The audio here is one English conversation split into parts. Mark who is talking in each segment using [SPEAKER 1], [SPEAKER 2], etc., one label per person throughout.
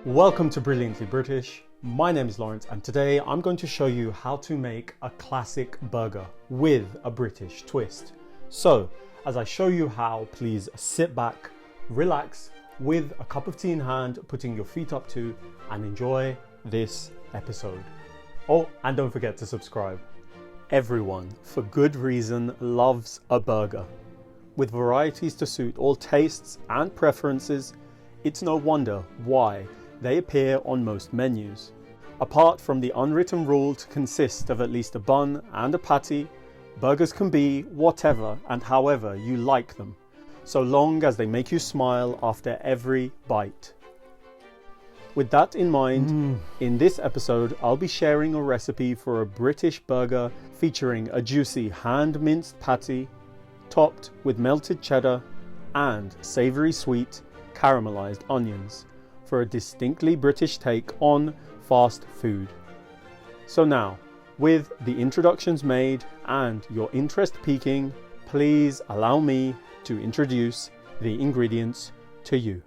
[SPEAKER 1] Welcome to Brilliantly British. My name is Lawrence and today I'm going to show you how to make a classic burger with a British twist. So, as I show you how, please sit back, relax with a cup of tea in hand, putting your feet up to, and enjoy this episode. Oh, and don't forget to subscribe. Everyone, for good reason, loves a burger. With varieties to suit all tastes and preferences, it's no wonder why they appear on most menus. Apart from the unwritten rule to consist of at least a bun and a patty, burgers can be whatever and however you like them, so long as they make you smile after every bite. With that in mind, in this episode I'll be sharing a recipe for a British burger featuring a juicy hand-minced patty, topped with melted cheddar and savoury sweet caramelised onions, for a distinctly British take on fast food. So now, with the introductions made and your interest peaking, please allow me to introduce the ingredients to you.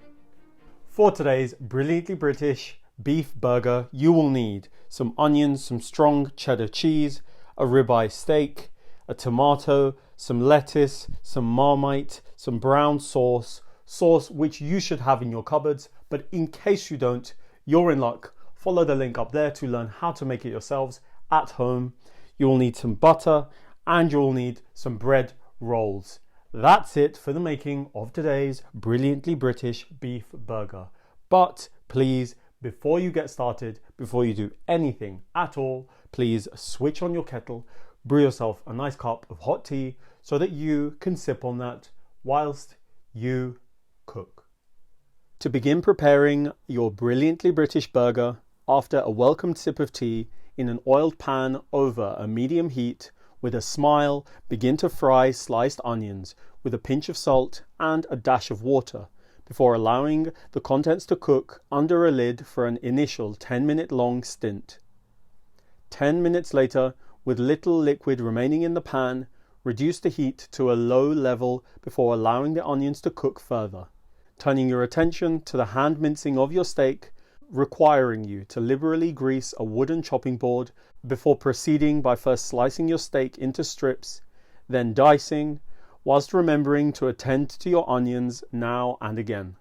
[SPEAKER 1] For today's Brilliantly British beef burger, you will need some onions, some strong cheddar cheese, a ribeye steak, a tomato, some lettuce, some Marmite, some brown sauce which you should have in your cupboards, but in case you don't, you're in luck. Follow the link up there to learn how to make it yourselves at home. You'll need some butter and you'll need some bread rolls. That's it for the making of today's Brilliantly British beef burger. But please, before you get started, before you do anything at all, please switch on your kettle, brew yourself a nice cup of hot tea so that you can sip on that whilst you cook. To begin preparing your Brilliantly British burger, after a welcomed sip of tea, in an oiled pan over a medium heat, with a smile, begin to fry sliced onions with a pinch of salt and a dash of water, before allowing the contents to cook under a lid for an initial 10-minute long stint. 10 minutes later, with little liquid remaining in the pan, reduce the heat to a low level before allowing the onions to cook further, turning your attention to the hand mincing of your steak, requiring you to liberally grease a wooden chopping board before proceeding by first slicing your steak into strips, then dicing, whilst remembering to attend to your onions now and again.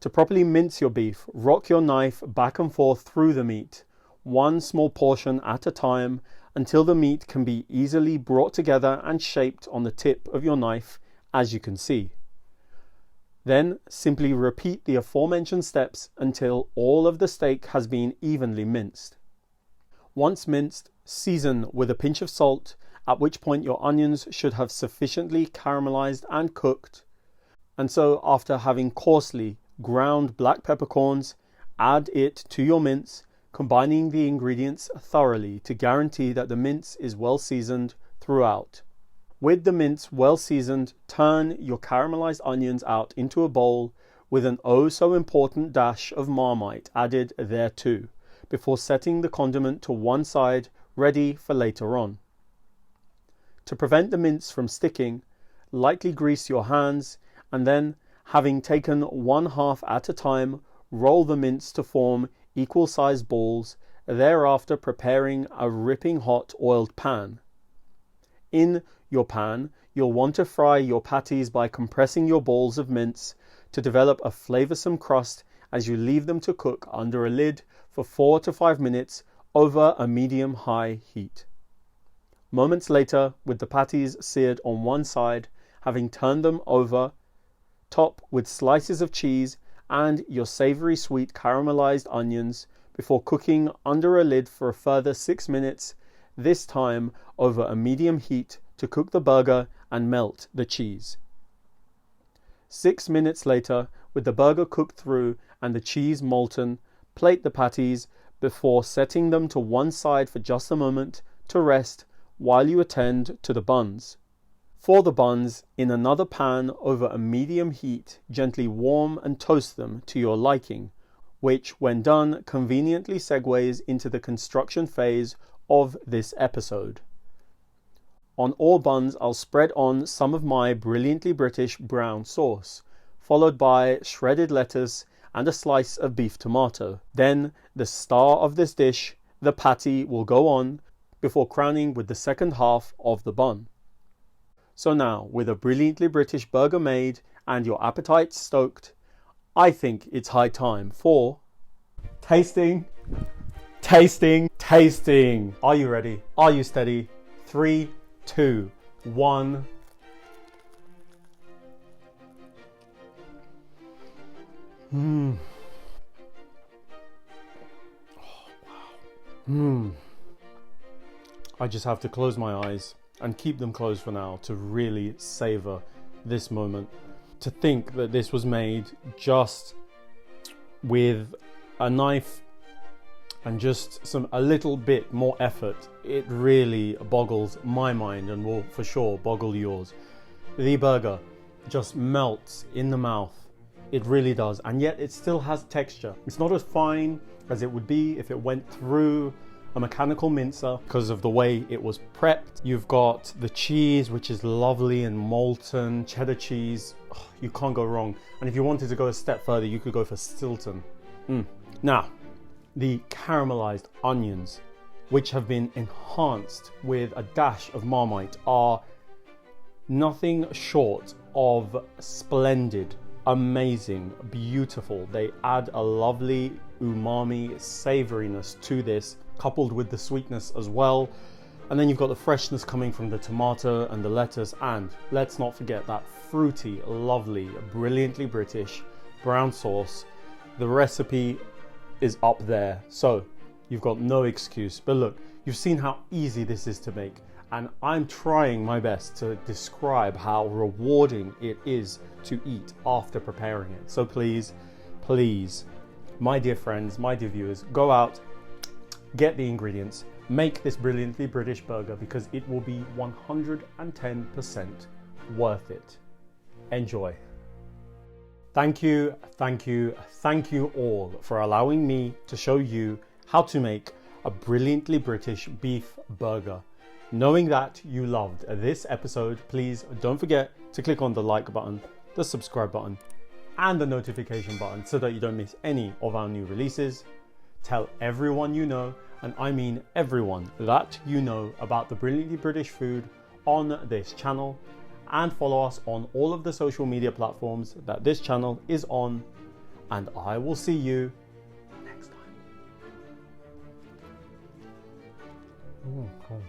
[SPEAKER 1] To properly mince your beef, rock your knife back and forth through the meat, one small portion at a time, until the meat can be easily brought together and shaped on the tip of your knife, as you can see. Then simply repeat the aforementioned steps until all of the steak has been evenly minced. Once minced, season with a pinch of salt, at which point your onions should have sufficiently caramelized and cooked. And so, after having coarsely ground black peppercorns, add it to your mince, combining the ingredients thoroughly to guarantee that the mince is well seasoned throughout. With the mince well seasoned, turn your caramelized onions out into a bowl with an oh so important dash of Marmite added thereto, before setting the condiment to one side, ready for later on. To prevent the mince from sticking, lightly grease your hands and then, having taken one half at a time, roll the mince to form equal sized balls, thereafter preparing a ripping hot oiled pan. In your pan, you'll want to fry your patties by compressing your balls of mince to develop a flavoursome crust as you leave them to cook under a lid for 4 to 5 minutes over a medium-high heat. Moments later, with the patties seared on one side, having turned them over, top with slices of cheese and your savoury sweet caramelised onions before cooking under a lid for a further 6 minutes, this time over a medium heat to cook the burger and melt the cheese. 6 minutes later, with the burger cooked through and the cheese molten, plate the patties before setting them to one side for just a moment to rest while you attend to the buns. For the buns, in another pan over a medium heat, gently warm and toast them to your liking, which, when done, conveniently segues into the construction phase of this episode. On all buns, I'll spread on some of my Brilliantly British brown sauce, followed by shredded lettuce and a slice of beef tomato. Then the star of this dish, the patty, will go on before crowning with the second half of the bun. So now, with a brilliantly British burger made and your appetite stoked, I think it's high time for tasting, tasting, tasting. Are you ready? Are you steady? 3, 2, 1. Mmm. Oh, wow. Mmm. I just have to close my eyes and keep them closed for now to really savor this moment. To think that this was made just with a knife and just a little bit more effort, it really boggles my mind and will for sure boggle yours. The burger just melts in the mouth. It really does, and yet it still has texture. It's not as fine as it would be if it went through a mechanical mincer because of the way it was prepped. You've got the cheese, which is lovely and molten cheddar cheese. Oh, you can't go wrong. And if you wanted to go a step further, you could go for Stilton. Now, the caramelized onions, which have been enhanced with a dash of Marmite, are nothing short of splendid, amazing, beautiful. They add a lovely umami savoriness to this, coupled with the sweetness as well. And then you've got the freshness coming from the tomato and the lettuce, and let's not forget that fruity, lovely, brilliantly British brown sauce. The recipe is up there, so you've got no excuse. But look, you've seen how easy this is to make, and I'm trying my best to describe how rewarding it is to eat after preparing it. So please, please, my dear friends, my dear viewers, go out, get the ingredients, make this brilliantly British burger, because it will be 110% worth it. Enjoy. Thank you, thank you, thank you all for allowing me to show you how to make a brilliantly British beef burger. Knowing that you loved this episode, please don't forget to click on the like button, the subscribe button, and the notification button so that you don't miss any of our new releases. Tell everyone you know, and I mean everyone that you know, about the brilliantly British food on this channel, and follow us on all of the social media platforms that this channel is on, and I will see you next time. Cool.